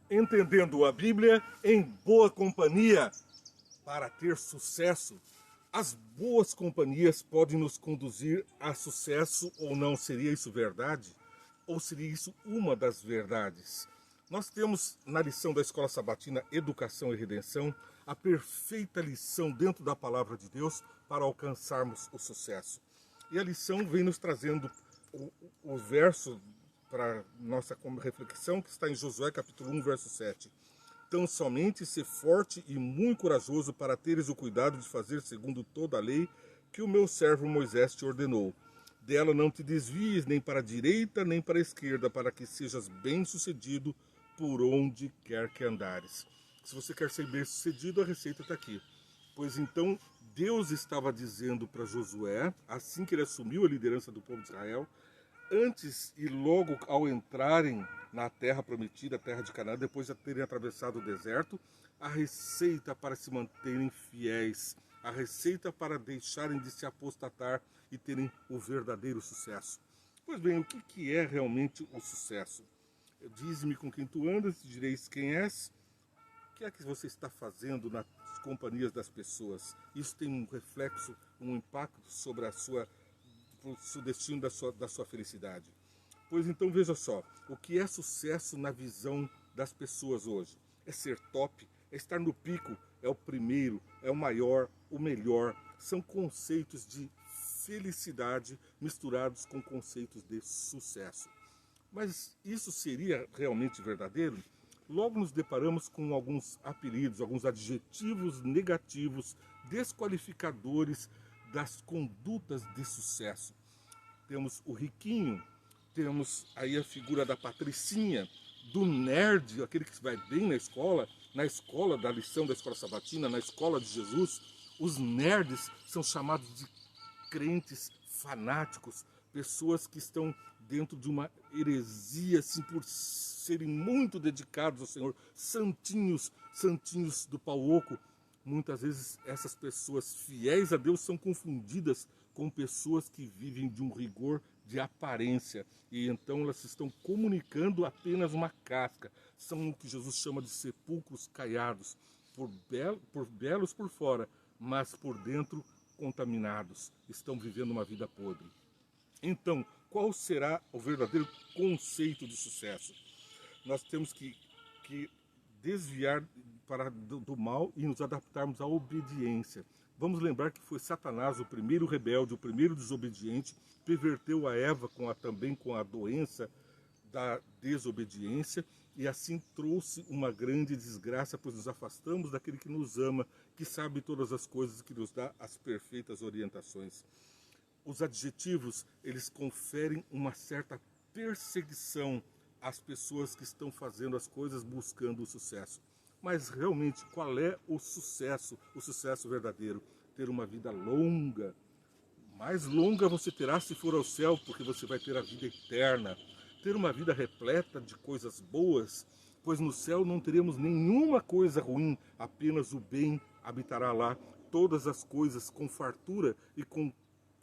Entendendo a Bíblia em boa companhia. Para ter sucesso, as boas companhias podem nos conduzir a sucesso ou não. Seria isso verdade? Ou seria isso uma das verdades? Nós temos na lição da Escola Sabatina Educação e Redenção a perfeita lição dentro da Palavra de Deus para alcançarmos o sucesso. E a lição vem nos trazendo o verso para nossa reflexão, que está em Josué capítulo 1, verso 7. Tão somente ser forte e muito corajoso para teres o cuidado de fazer segundo toda a lei que o meu servo Moisés te ordenou. Dela não te desvies nem para a direita nem para a esquerda, para que sejas bem-sucedido por onde quer que andares. Se você quer ser bem-sucedido, a receita está aqui. Pois então Deus estava dizendo para Josué, assim que ele assumiu a liderança do povo de Israel, antes e logo ao entrarem na terra prometida, a terra de Canaã, depois de terem atravessado o deserto, a receita para se manterem fiéis, a receita para deixarem de se apostatar e terem o verdadeiro sucesso. Pois bem, o que é realmente o sucesso? Diz-me com quem tu andas, te direis quem és. O que é que você está fazendo nas companhias das pessoas? Isso tem um reflexo, um impacto sobre o destino da sua felicidade. Pois então veja só, o que é sucesso na visão das pessoas hoje? É ser top, é estar no pico, é o primeiro, é o maior, o melhor. São conceitos de felicidade misturados com conceitos de sucesso. Mas isso seria realmente verdadeiro? Logo nos deparamos com alguns apelidos, alguns adjetivos negativos, desqualificadores das condutas de sucesso. Temos o riquinho, temos aí a figura da patricinha, do nerd, aquele que vai bem na escola da lição da Escola Sabatina, na escola de Jesus. Os nerds são chamados de crentes fanáticos, pessoas que estão dentro de uma heresia, assim, por serem muito dedicados ao Senhor, santinhos do pau oco. Muitas vezes essas pessoas fiéis a Deus são confundidas com pessoas que vivem de um rigor de aparência. E então elas estão comunicando apenas uma casca. São o que Jesus chama de sepulcros caiados, belos por fora, mas por dentro contaminados. Estão vivendo uma vida podre. Então, qual será o verdadeiro conceito de sucesso? Nós temos que desviar do mal e nos adaptarmos à obediência. Vamos lembrar que foi Satanás o primeiro rebelde, o primeiro desobediente, perverteu a Eva também com a doença da desobediência e assim trouxe uma grande desgraça, pois nos afastamos daquele que nos ama, que sabe todas as coisas e que nos dá as perfeitas orientações. Os adjetivos, eles conferem uma certa perseguição às pessoas que estão fazendo as coisas buscando o sucesso. Mas realmente, qual é o sucesso verdadeiro? Ter uma vida longa. Mais longa você terá se for ao céu, porque você vai ter a vida eterna. Ter uma vida repleta de coisas boas, pois no céu não teremos nenhuma coisa ruim, apenas o bem habitará lá. Todas as coisas com fartura e com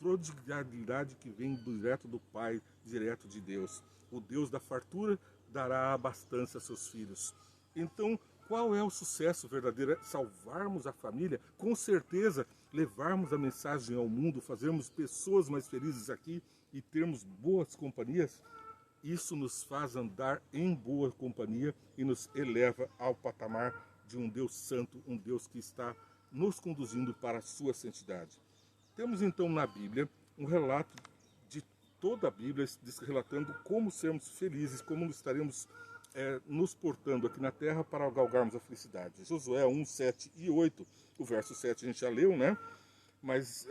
prodigalidade que vem direto do Pai, direto de Deus. O Deus da fartura dará abastança a seus filhos. Então, qual é o sucesso verdadeiro? É salvarmos a família? Com certeza, levarmos a mensagem ao mundo, fazermos pessoas mais felizes aqui e termos boas companhias? Isso nos faz andar em boa companhia e nos eleva ao patamar de um Deus santo, um Deus que está nos conduzindo para a sua santidade. Temos então na Bíblia um relato de toda a Bíblia, relatando como sermos felizes, como estaremos nos portando aqui na terra para galgarmos a felicidade. Josué 1, 7 e 8, o verso 7 a gente já leu, né? Mas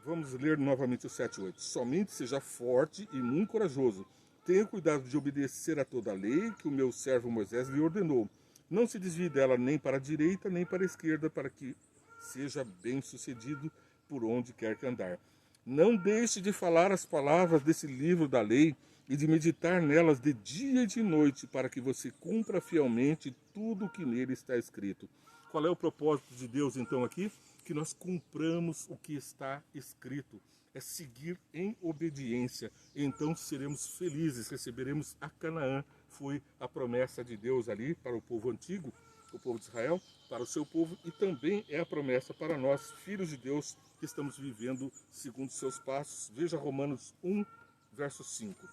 vamos ler novamente o 7 e 8. Somente seja forte e muito corajoso. Tenha cuidado de obedecer a toda a lei que o meu servo Moisés lhe ordenou. Não se desvie dela nem para a direita nem para a esquerda, para que seja bem-sucedido por onde quer que andar. Não deixe de falar as palavras desse livro da lei, e de meditar nelas de dia e de noite, para que você cumpra fielmente tudo o que nele está escrito. Qual é o propósito de Deus, então, aqui? Que nós cumpramos o que está escrito. É seguir em obediência. Então seremos felizes, receberemos a Canaã. Foi a promessa de Deus ali para o povo antigo, o povo de Israel, para o seu povo, e também é a promessa para nós, filhos de Deus, que estamos vivendo segundo seus passos. Veja Romanos 1, verso 5.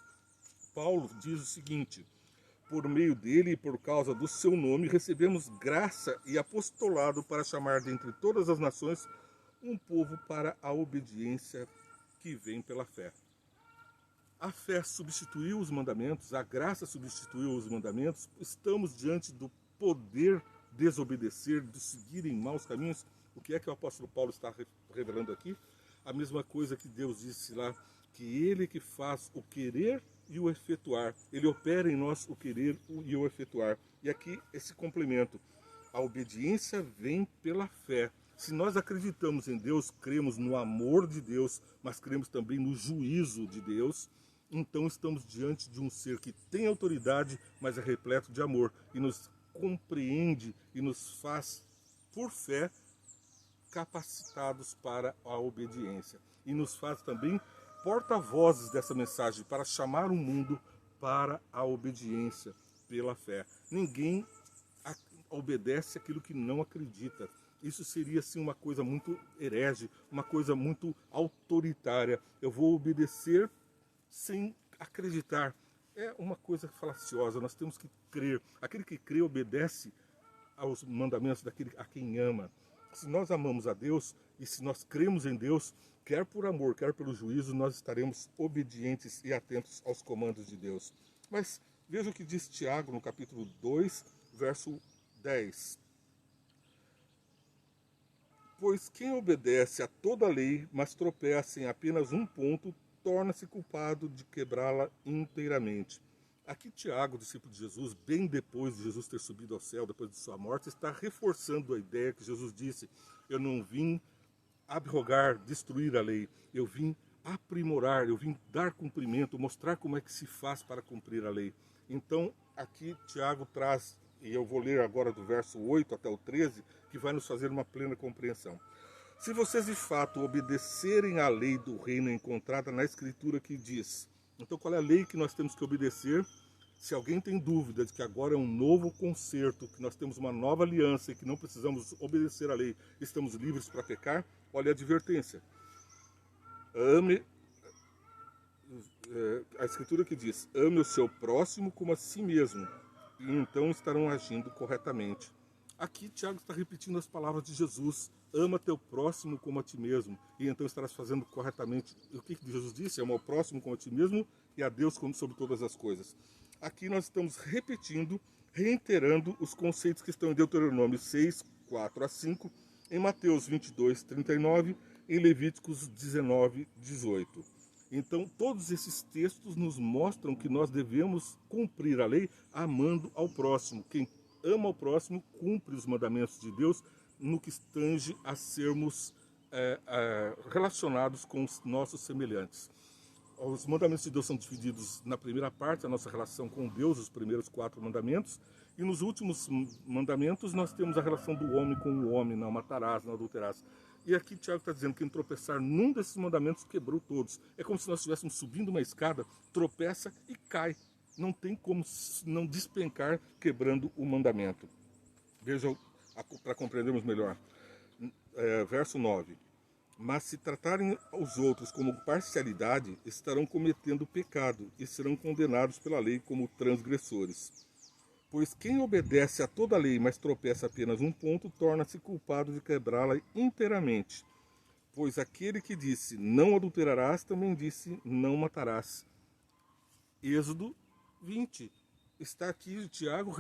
Paulo diz o seguinte: por meio dele e por causa do seu nome, recebemos graça e apostolado para chamar dentre todas as nações um povo para a obediência que vem pela fé. A fé substituiu os mandamentos, a graça substituiu os mandamentos. Estamos diante do poder desobedecer, de seguir em maus caminhos. O que é que o apóstolo Paulo está revelando aqui? A mesma coisa que Deus disse lá, que ele que faz o querer e o efetuar. Ele opera em nós o querer e o efetuar. E aqui esse complemento. A obediência vem pela fé. Se nós acreditamos em Deus, cremos no amor de Deus, mas cremos também no juízo de Deus, então estamos diante de um ser que tem autoridade, mas é repleto de amor e nos compreende e nos faz, por fé, capacitados para a obediência. E nos faz também porta-vozes dessa mensagem para chamar o mundo para a obediência pela fé. Ninguém obedece aquilo que não acredita. Isso seria assim uma coisa muito herege, uma coisa muito autoritária. Eu vou obedecer sem acreditar. É uma coisa falaciosa, nós temos que crer. Aquele que crê obedece aos mandamentos daquele a quem ama. Se nós amamos a Deus e se nós cremos em Deus, quer por amor, quer pelo juízo, nós estaremos obedientes e atentos aos comandos de Deus. Mas veja o que diz Tiago no capítulo 2, verso 10. Pois quem obedece a toda a lei, mas tropeça em apenas um ponto, torna-se culpado de quebrá-la inteiramente. Aqui Tiago, discípulo de Jesus, bem depois de Jesus ter subido ao céu, depois de sua morte, está reforçando a ideia que Jesus disse: eu não vim abrogar, destruir a lei, eu vim aprimorar, eu vim dar cumprimento, mostrar como é que se faz para cumprir a lei. Então aqui Tiago traz, e eu vou ler agora do verso 8 até o 13, que vai nos fazer uma plena compreensão. Se vocês de fato obedecerem à lei do reino encontrada na Escritura que diz... Então qual é a lei que nós temos que obedecer? Se alguém tem dúvida de que agora é um novo concerto, que nós temos uma nova aliança e que não precisamos obedecer à lei, estamos livres para pecar, olha a advertência. Ame, a Escritura que diz, ame o seu próximo como a si mesmo, e então estarão agindo corretamente. Aqui Tiago está repetindo as palavras de Jesus: ama teu próximo como a ti mesmo, e então estarás fazendo corretamente. O que Jesus disse? Ama o próximo como a ti mesmo e a Deus como sobre todas as coisas. Aqui nós estamos repetindo, reiterando os conceitos que estão em Deuteronômio 6, 4 a 5, em Mateus 22, 39, em Levíticos 19, 18. Então, todos esses textos nos mostram que nós devemos cumprir a lei amando ao próximo. Quem ama ao próximo cumpre os mandamentos de Deus no que tange a sermos relacionados com os nossos semelhantes. Os mandamentos de Deus são divididos na primeira parte, a nossa relação com Deus, os primeiros 4 mandamentos, e nos últimos mandamentos nós temos a relação do homem com o homem: não matarás, não adulterarás. E aqui Tiago está dizendo que quem tropeçar num desses mandamentos quebrou todos. É como se nós estivéssemos subindo uma escada, tropeça e cai. Não tem como não despencar quebrando o mandamento. Vejam, para compreendermos melhor. Verso 9. Mas se tratarem os outros como parcialidade, estarão cometendo pecado e serão condenados pela lei como transgressores. Pois quem obedece a toda a lei, mas tropeça apenas um ponto, torna-se culpado de quebrá-la inteiramente. Pois aquele que disse, não adulterarás, também disse, não matarás. Êxodo 20. Está aqui Tiago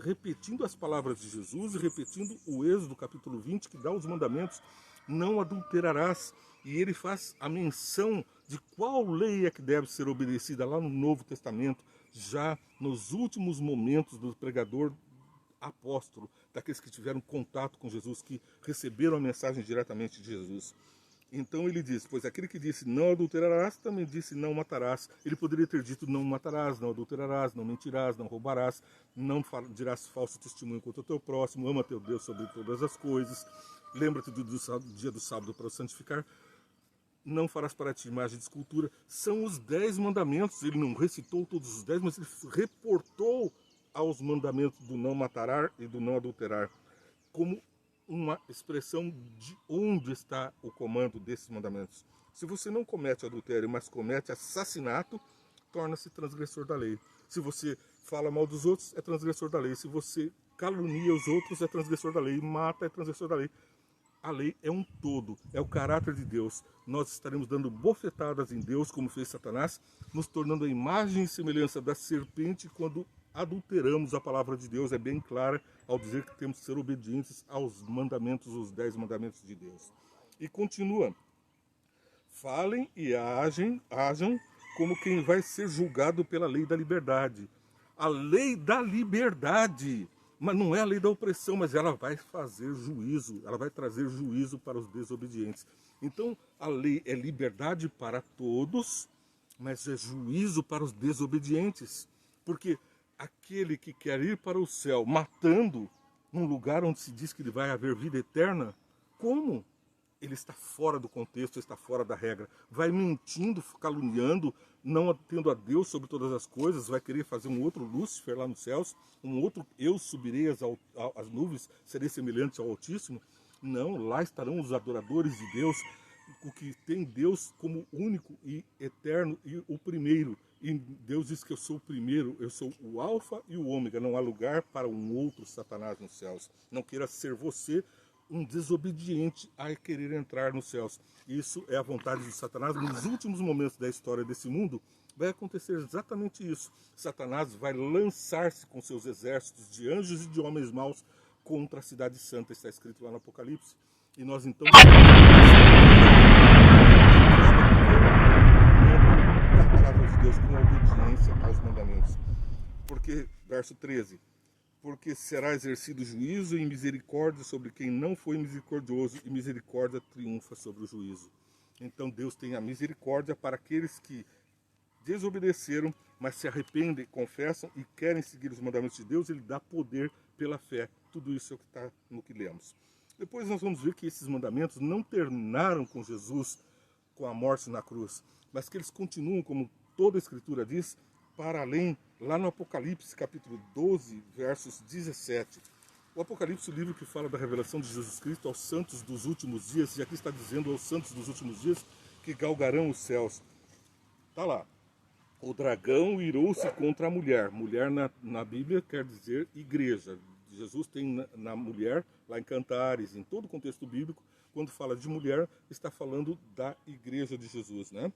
repetindo as palavras de Jesus e repetindo o Êxodo capítulo 20, que dá os mandamentos: não adulterarás. E ele faz a menção de qual lei é que deve ser obedecida lá no Novo Testamento, já nos últimos momentos do pregador apóstolo, daqueles que tiveram contato com Jesus, que receberam a mensagem diretamente de Jesus. Então ele diz, pois aquele que disse não adulterarás, também disse não matarás. Ele poderia ter dito não matarás, não adulterarás, não mentirás, não roubarás, não dirás falso testemunho contra o teu próximo, ama teu Deus sobre todas as coisas, lembra-te do dia do sábado para o santificar, não farás para ti imagem de escultura. São os 10 mandamentos. Ele não recitou todos os 10, mas ele reportou aos mandamentos do não matarás e do não adulterar, como uma expressão de onde está o comando desses mandamentos. Se você não comete adultério, mas comete assassinato, torna-se transgressor da lei. Se você fala mal dos outros, é transgressor da lei. Se você calunia os outros, é transgressor da lei. Mata, é transgressor da lei. A lei é um todo, é o caráter de Deus. Nós estaremos dando bofetadas em Deus, como fez Satanás, nos tornando a imagem e semelhança da serpente quando adulteramos a palavra de Deus. É bem clara ao dizer que temos que ser obedientes aos mandamentos, os 10 mandamentos de Deus. E continua, falem e hajam como quem vai ser julgado pela lei da liberdade. A lei da liberdade, mas não é a lei da opressão, mas ela vai fazer juízo, ela vai trazer juízo para os desobedientes. Então, a lei é liberdade para todos, mas é juízo para os desobedientes. Porque aquele que quer ir para o céu matando, num lugar onde se diz que ele vai haver vida eterna, como? Ele está fora do contexto, está fora da regra. Vai mentindo, caluniando, não tendo a Deus sobre todas as coisas, vai querer fazer um outro Lúcifer lá nos céus, um outro eu subirei às nuvens, serei semelhante ao Altíssimo. Não, lá estarão os adoradores de Deus, o que tem Deus como único e eterno e o primeiro. E Deus diz que eu sou o primeiro, eu sou o alfa e o ômega, não há lugar para um outro Satanás nos céus. Não queira ser você um desobediente a querer entrar nos céus. Isso é a vontade de Satanás. Nos últimos momentos da história desse mundo, vai acontecer exatamente isso. Satanás vai lançar-se com seus exércitos de anjos e de homens maus contra a cidade santa. Está escrito lá no Apocalipse. E nós então da palavra de Deus com obediência aos mandamentos. Porque, verso 13, porque será exercido juízo e misericórdia sobre quem não foi misericordioso, e misericórdia triunfa sobre o juízo. Então Deus tem a misericórdia para aqueles que desobedeceram, mas se arrependem, confessam e querem seguir os mandamentos de Deus. Ele dá poder pela fé. Tudo isso é o que está no que lemos. Depois nós vamos ver que esses mandamentos não terminaram com Jesus, com a morte na cruz, mas que eles continuam, como toda a Escritura diz, para além, lá no Apocalipse, capítulo 12, versos 17. O Apocalipse, o livro que fala da revelação de Jesus Cristo aos santos dos últimos dias, e aqui está dizendo aos santos dos últimos dias que galgarão os céus. Está lá. O dragão irou-se contra a mulher. Mulher na Bíblia quer dizer igreja. Jesus tem na mulher, lá em Cantares, em todo o contexto bíblico, quando fala de mulher, está falando da igreja de Jesus, né?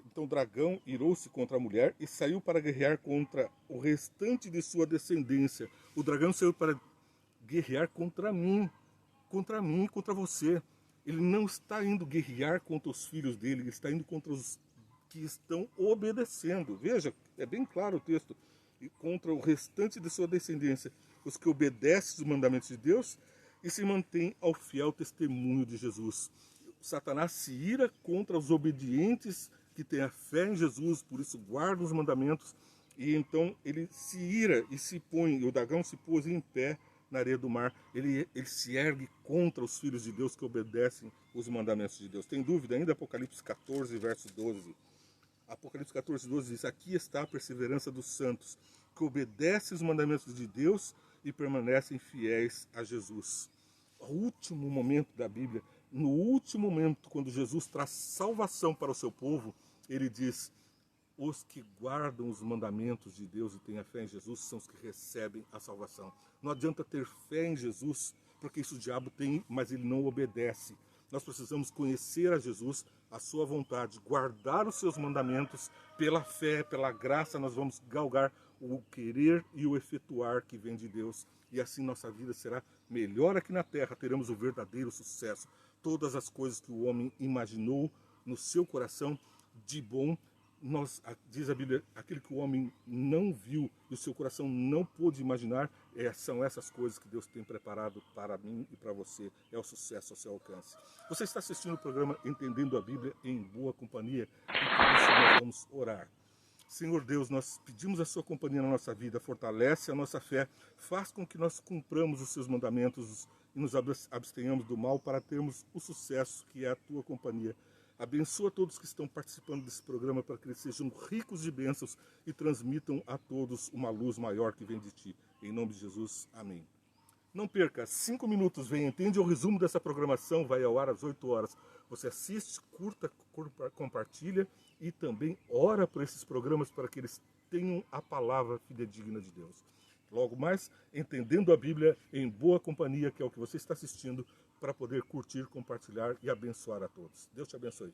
Então o dragão irou-se contra a mulher e saiu para guerrear contra o restante de sua descendência. O dragão saiu para guerrear contra mim, contra você. Ele não está indo guerrear contra os filhos dele, ele está indo contra os que estão obedecendo. Veja, é bem claro o texto. E contra o restante de sua descendência, os que obedecem os mandamentos de Deus e se mantêm ao fiel testemunho de Jesus. Satanás se ira contra os obedientes que têm a fé em Jesus, por isso guardam os mandamentos, e então ele se ira e se põe, o dragão se pôs em pé na areia do mar, ele se ergue contra os filhos de Deus que obedecem os mandamentos de Deus. Tem dúvida ainda? Apocalipse 14, verso 12. Apocalipse 14, 12 diz, aqui está a perseverança dos santos, que obedecem os mandamentos de Deus e permanecem fiéis a Jesus. O último momento da Bíblia, no último momento, quando Jesus traz salvação para o seu povo, ele diz, os que guardam os mandamentos de Deus e têm a fé em Jesus são os que recebem a salvação. Não adianta ter fé em Jesus, porque isso o diabo tem, mas ele não obedece. Nós precisamos conhecer a Jesus, a sua vontade, guardar os seus mandamentos, pela fé, pela graça, nós vamos galgar o querer e o efetuar que vem de Deus. E assim nossa vida será melhor aqui na terra, teremos o verdadeiro sucesso. Todas as coisas que o homem imaginou no seu coração de bom, diz a Bíblia, aquele que o homem não viu e o seu coração não pôde imaginar, são essas coisas que Deus tem preparado para mim e para você. É o sucesso ao seu alcance. Você está assistindo o programa Entendendo a Bíblia em Boa Companhia, e por isso nós vamos orar. Senhor Deus, nós pedimos a sua companhia na nossa vida, fortalece a nossa fé, faz com que nós cumpramos os seus mandamentos e nos abstenhamos do mal para termos o sucesso que é a tua companhia. Abençoa todos que estão participando desse programa para que eles sejam ricos de bênçãos e transmitam a todos uma luz maior que vem de ti. Em nome de Jesus, amém. Não perca, 5 minutos, vem, entende o resumo dessa programação, vai ao ar às 8 horas. Você assiste, curta, compartilha e também ora por esses programas para que eles tenham a palavra fidedigna de Deus. Logo mais, Entendendo a Bíblia em Boa Companhia, que é o que você está assistindo, para poder curtir, compartilhar e abençoar a todos. Deus te abençoe.